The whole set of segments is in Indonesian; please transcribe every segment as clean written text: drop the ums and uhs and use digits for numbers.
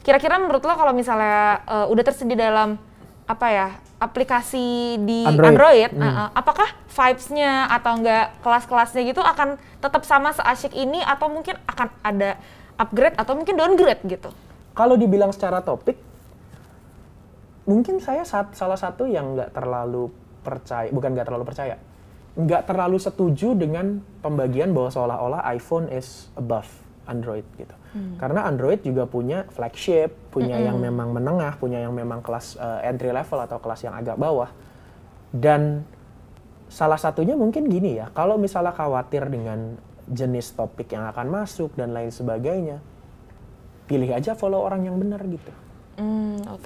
Kira-kira menurut lo kalau misalnya udah tersedia dalam apa ya aplikasi di Android apakah vibes-nya atau enggak kelas-kelasnya gitu akan tetap sama seasyik ini atau mungkin akan ada upgrade atau mungkin downgrade gitu? Kalau dibilang secara topik, mungkin saya salah satu yang nggak terlalu setuju dengan pembagian bahwa seolah-olah iPhone is above Android gitu. Karena Android juga punya flagship, punya yang memang menengah, punya yang memang kelas entry level atau kelas yang agak bawah. Dan salah satunya mungkin gini ya, kalau misalnya khawatir dengan jenis topik yang akan masuk dan lain sebagainya, pilih aja follow orang yang benar gitu.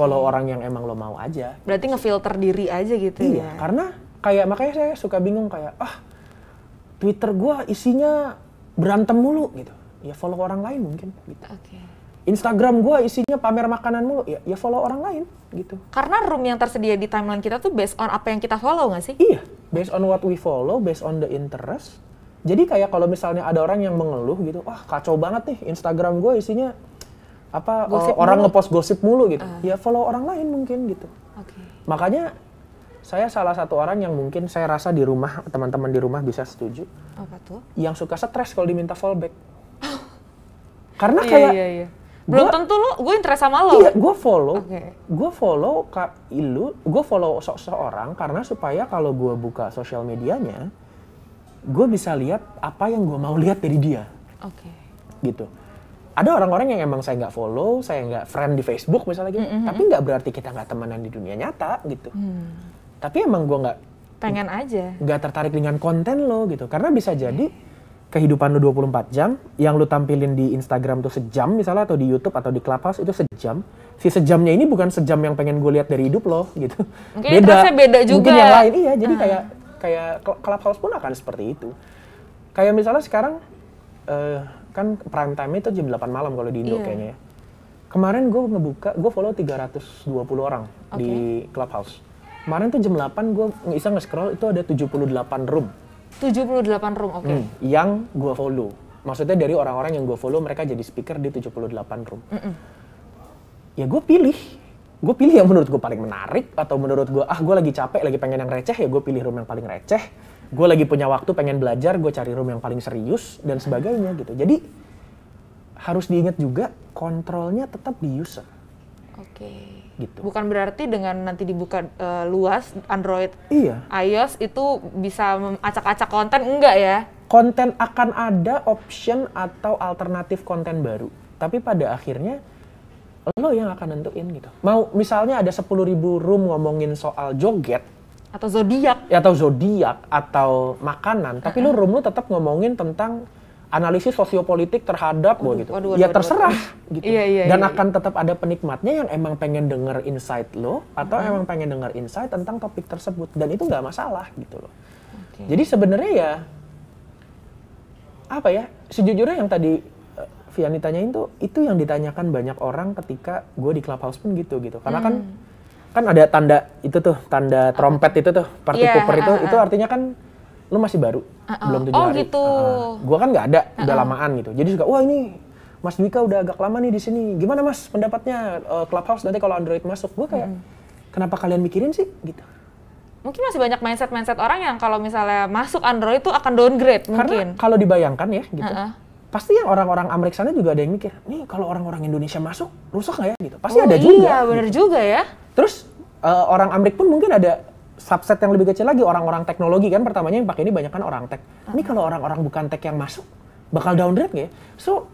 Follow orang yang emang lo mau aja. Berarti ngefilter diri aja gitu ya? Iya, karena makanya saya suka bingung kayak, Twitter gua isinya berantem mulu gitu. Ya follow orang lain mungkin gitu. Instagram gue isinya pamer makanan mulu, ya follow orang lain gitu. Karena room yang tersedia di timeline kita tuh based on apa yang kita follow nggak sih? Iya, based on what we follow, based on the interest. Jadi kayak kalau misalnya ada orang yang mengeluh gitu, kacau banget nih Instagram gue isinya orang ngepost gosip mulu gitu. Ya follow orang lain mungkin gitu. Makanya saya salah satu orang yang mungkin saya rasa di rumah, teman-teman di rumah bisa setuju. Apa tuh? Yang suka stres kalau diminta fallback. Karena iya. Belum tentu gue interest sama lo. Iya, gue follow seseorang karena supaya kalau gue buka sosial medianya, gue bisa lihat apa yang gue mau lihat dari dia. Gitu. Ada orang-orang yang emang saya nggak follow, saya nggak friend di Facebook misalnya gitu, tapi nggak berarti kita nggak temenan di dunia nyata gitu. Tapi emang gue nggak tertarik dengan konten lo gitu, karena bisa jadi kehidupan lu 24 jam, yang lu tampilin di Instagram tuh sejam misalnya, atau di YouTube atau di Clubhouse itu sejam. Si sejamnya ini bukan sejam yang pengen gue lihat dari hidup lo gitu. Mungkin beda juga. Mungkin yang lain, iya. Jadi kayak Clubhouse pun akan seperti itu. Kayak misalnya sekarang, kan prime time itu jam 8 malam kalau di Indo kayaknya ya. Kemarin gue follow 320 orang di Clubhouse. Kemarin tuh jam 8 gue iseng nge-scroll, itu ada 78 room. 78 room, yang gue follow. Maksudnya dari orang-orang yang gue follow, mereka jadi speaker di 78 room. Ya gue pilih yang menurut gue paling menarik, atau menurut gue, gue lagi capek, lagi pengen yang receh, ya gue pilih room yang paling receh. Gue lagi punya waktu pengen belajar, gue cari room yang paling serius, dan sebagainya gitu. Jadi, harus diingat juga, kontrolnya tetap di user. Gitu. Bukan berarti dengan nanti dibuka luas Android, iOS itu bisa acak-acak konten, enggak ya? Konten akan ada option atau alternatif konten baru. Tapi pada akhirnya lo yang akan nentuin gitu. Mau misalnya ada 10.000 room ngomongin soal joget atau zodiak atau makanan, tapi room lo tetap ngomongin tentang analisis sosiopolitik terhadap gitu. Terserah gitu. Dan akan tetap ada penikmatnya yang emang pengen denger insight lo, atau emang pengen denger insight tentang topik tersebut, dan itu nggak masalah gitu loh. Jadi sebenarnya ya sejujurnya yang tadi Vianney tanyain tuh, itu yang ditanyakan banyak orang ketika gue di Clubhouse pun gitu. Karena kan ada tanda trompet itu tuh, party pooper itu artinya kan lu masih baru, belum 7 hari. Gitu. Gua kan nggak ada, udah lamaan gitu. Jadi suka, ini Mas Dwika udah agak lama nih di sini. Gimana Mas pendapatnya Clubhouse nanti kalau Android masuk? Gua kayak, kenapa kalian mikirin sih? Gitu. Mungkin masih banyak mindset orang yang kalau misalnya masuk Android itu akan downgrade mungkin. Karena kalau dibayangkan ya gitu, pasti yang orang-orang Amerika sana juga ada yang mikir, nih kalau orang-orang Indonesia masuk, rusak nggak ya? Gitu. Pasti ada juga. Iya, benar juga ya. Terus orang Amerika pun mungkin ada subset yang lebih kecil lagi, orang-orang teknologi kan pertamanya yang pakai ini banyak kan orang tech. Ini kalau orang-orang bukan tech yang masuk, bakal downgrade nggak ya? So,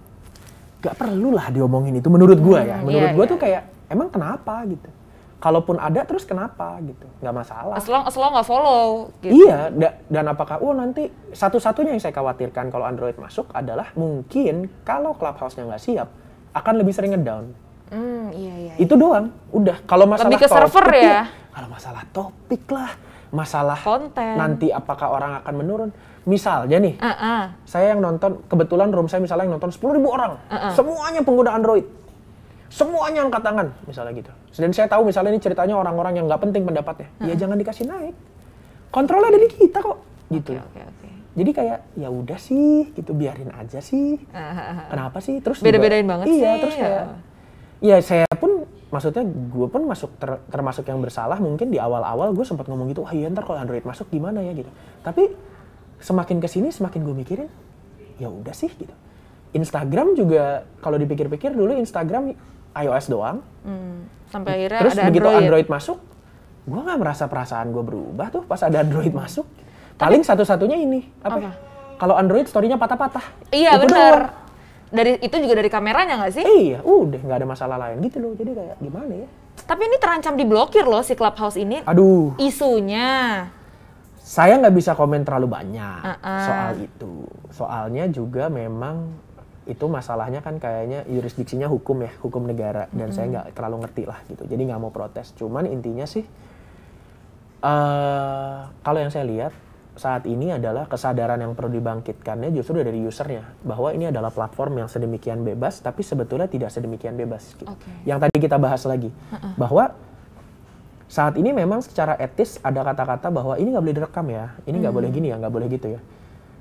nggak perlu lah diomongin itu menurut gue ya. Menurut gue tuh kayak, emang kenapa gitu? Kalaupun ada, terus kenapa gitu? Nggak masalah. As long nggak follow gitu. Iya, dan apakah, nanti satu-satunya yang saya khawatirkan kalau Android masuk adalah mungkin kalau Clubhouse-nya nggak siap, akan lebih sering ngedown. Itu doang, udah. Kalau masalah lebih ke server ya? Kalau masalah topik lah, masalah konten, nanti apakah orang akan menurun. Misalnya nih, saya yang nonton, kebetulan room saya misalnya yang nonton 10.000 orang, semuanya pengguna Android, semuanya angkat tangan, misalnya gitu. Dan saya tahu misalnya ini ceritanya orang-orang yang nggak penting pendapatnya, ya jangan dikasih naik. Kontrolnya ada di kita kok, gitu. Jadi kayak, ya udah sih, gitu biarin aja sih. Kenapa sih? Terus beda-bedain banget sih. Iya, terus kayak Ya saya pun, maksudnya gue pun termasuk yang bersalah mungkin di awal-awal gue sempat ngomong gitu, wah iya ntar kalau Android masuk gimana ya gitu. Tapi semakin kesini semakin gue mikirin, ya udah sih gitu. Instagram juga kalau dipikir-pikir dulu Instagram iOS doang. Sampai akhirnya terus ada begitu Android masuk, gue nggak merasa perasaan gue berubah tuh pas ada Android masuk. Paling satu-satunya ini apa? Kalau Android story-nya patah-patah. Iya benar. Itu juga dari kameranya nggak sih? Iya, udah nggak ada masalah lain gitu loh. Jadi kayak gimana ya? Tapi ini terancam diblokir loh si Clubhouse ini. Aduh. Isunya. Saya nggak bisa komen terlalu banyak soal itu. Soalnya juga memang itu masalahnya kan kayaknya yurisdiksinya hukum ya, hukum negara. Dan saya nggak terlalu ngerti lah gitu. Jadi nggak mau protes. Cuman intinya sih, kalau yang saya lihat, saat ini adalah kesadaran yang perlu dibangkitkannya justru dari usernya, bahwa ini adalah platform yang sedemikian bebas tapi sebetulnya tidak sedemikian bebas gitu. Yang tadi kita bahas lagi, bahwa saat ini memang secara etis ada kata-kata bahwa ini nggak boleh direkam ya, ini nggak boleh gini ya, nggak boleh gitu ya.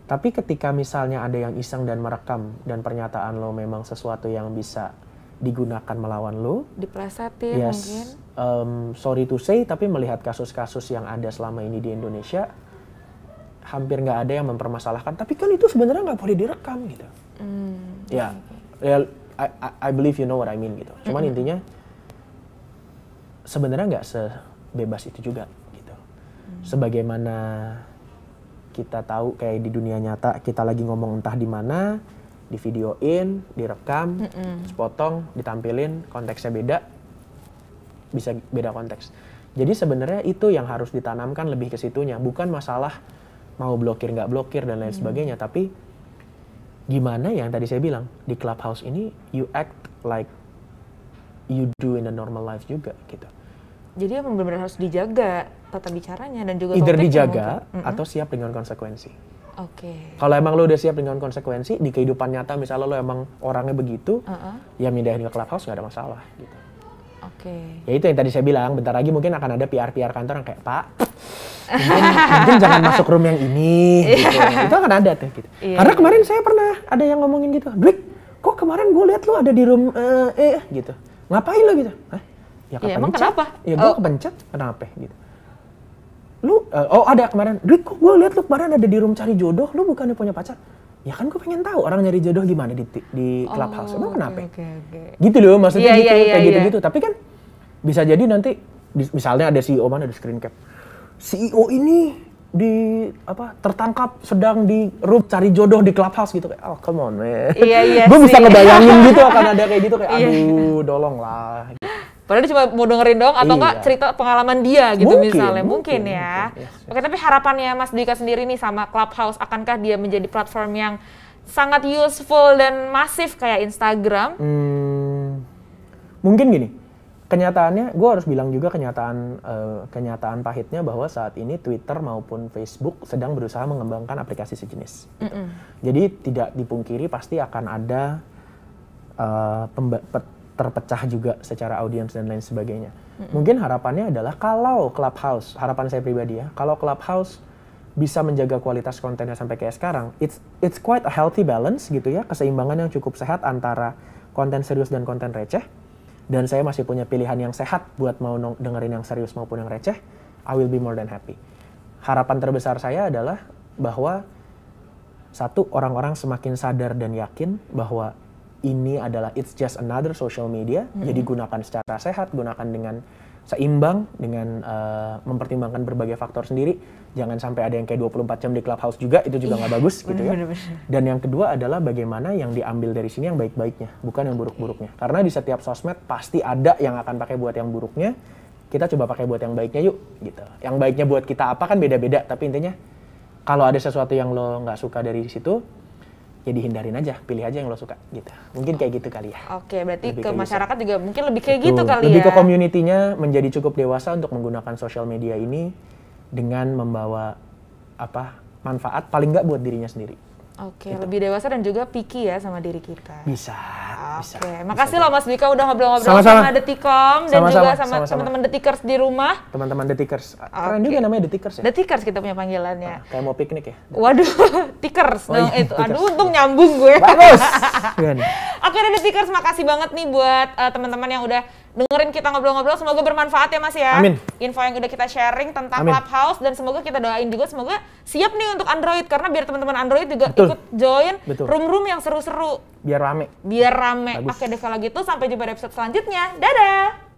Tapi ketika misalnya ada yang iseng dan merekam dan pernyataan lo memang sesuatu yang bisa digunakan melawan lo, diplesetin mungkin. Sorry to say, tapi melihat kasus-kasus yang ada selama ini di Indonesia, hampir nggak ada yang mempermasalahkan, tapi kan itu sebenarnya nggak boleh direkam gitu. Ya, I believe you know what I mean gitu. Cuman intinya sebenarnya nggak sebebas itu juga gitu. Sebagaimana kita tahu kayak di dunia nyata, kita lagi ngomong entah di mana, di videoin, direkam, sepotong, ditampilin, konteksnya beda, bisa beda konteks. Jadi sebenarnya itu yang harus ditanamkan lebih ke situnya, bukan masalah mau blokir nggak blokir dan lain sebagainya, tapi gimana yang tadi saya bilang di Clubhouse ini you act like you do in a normal life juga gitu. Jadi emang benar-benar harus dijaga tata bicaranya dan juga either dijaga atau siap dengan konsekuensi. Kalau emang lo udah siap dengan konsekuensi di kehidupan nyata, misalnya lo emang orangnya begitu, ya mindahin ke Clubhouse nggak ada masalah gitu. Ya itu yang tadi saya bilang, bentar lagi mungkin akan ada PR kantor yang kayak, Pak, mungkin jangan masuk room yang ini gitu. Itu akan ada tuh gitu. Karena kemarin saya pernah ada yang ngomongin gitu, Dwik, kok kemarin gue lihat lo ada di room gitu, ngapain lo gitu? Hah? Ya emang kenapa? Ya gue kepencet, kenapa gitu. Lu, ada kemarin, Dwik, kok gue lihat lo kemarin ada di room cari jodoh, lu bukannya punya pacar? Ya kan gue pengen tahu orang nyari jodoh gimana di Clubhouse, emang kenapa? Gitu loh, maksudnya gitu, kayak gitu-gitu. Tapi kan bisa jadi nanti, misalnya ada CEO mana, ada screen cap. CEO ini tertangkap sedang di room cari jodoh di Clubhouse gitu, kayak oh come on man. Gue bisa ngebayangin gitu akan ada kayak gitu, kayak aduh dolonglah. Padahal dia cuma mau dengerin dong atau enggak cerita pengalaman dia gitu misalnya. Mungkin ya. Oke, tapi harapannya Mas Dwika sendiri nih sama Clubhouse, akankah dia menjadi platform yang sangat useful dan masif kayak Instagram? Mungkin gini. Kenyataannya, gue harus bilang juga kenyataan pahitnya bahwa saat ini Twitter maupun Facebook sedang berusaha mengembangkan aplikasi sejenis. Gitu. Jadi tidak dipungkiri pasti akan ada terpecah juga secara audiens dan lain sebagainya. Mungkin harapannya adalah kalau Clubhouse, harapan saya pribadi ya, kalau Clubhouse bisa menjaga kualitas kontennya sampai kayak sekarang, it's quite a healthy balance gitu ya, keseimbangan yang cukup sehat antara konten serius dan konten receh. Dan saya masih punya pilihan yang sehat buat mau dengerin yang serius maupun yang receh, I will be more than happy. Harapan terbesar saya adalah bahwa satu, orang-orang semakin sadar dan yakin bahwa ini adalah it's just another social media, jadi gunakan secara sehat, gunakan dengan seimbang, dengan mempertimbangkan berbagai faktor sendiri. Jangan sampai ada yang kayak 24 jam di Clubhouse juga, itu juga nggak bagus gitu ya. Dan yang kedua adalah bagaimana yang diambil dari sini yang baik-baiknya, bukan yang buruk-buruknya. Karena di setiap sosmed pasti ada yang akan pakai buat yang buruknya, kita coba pakai buat yang baiknya yuk gitu. Yang baiknya buat kita apa kan beda-beda, tapi intinya kalau ada sesuatu yang lo nggak suka dari situ, ya dihindarin aja, pilih aja yang lo suka gitu. Mungkin kayak gitu kali ya. Berarti ke masyarakat juga mungkin lebih kayak gitu kali ya. Lebih ke community-nya menjadi cukup dewasa untuk menggunakan sosial media ini dengan membawa manfaat paling nggak buat dirinya sendiri. Lebih dewasa dan juga picky ya sama diri kita. Bisa. Oke, makasih loh Mas Dwika udah ngobrol-ngobrol sama Detikom dan juga sama teman-teman Detikers di rumah. Teman-teman Detikers. Keren juga namanya Detikers ya? Detikers kita punya panggilannya. Kayak mau piknik ya? Waduh, Tikers dong itu. Aduh, untung nyambung gue. Bagus! Oke, Detikers, makasih banget nih buat teman-teman yang udah dengerin kita ngobrol-ngobrol. Semoga bermanfaat ya Mas ya. Amin. Info yang udah kita sharing tentang Clubhouse, dan semoga kita doain juga semoga siap nih untuk Android, karena biar teman-teman Android juga ikut join room-room yang seru-seru. Biar rame. Oke deh kalau gitu, sampai jumpa di episode selanjutnya. Dadah!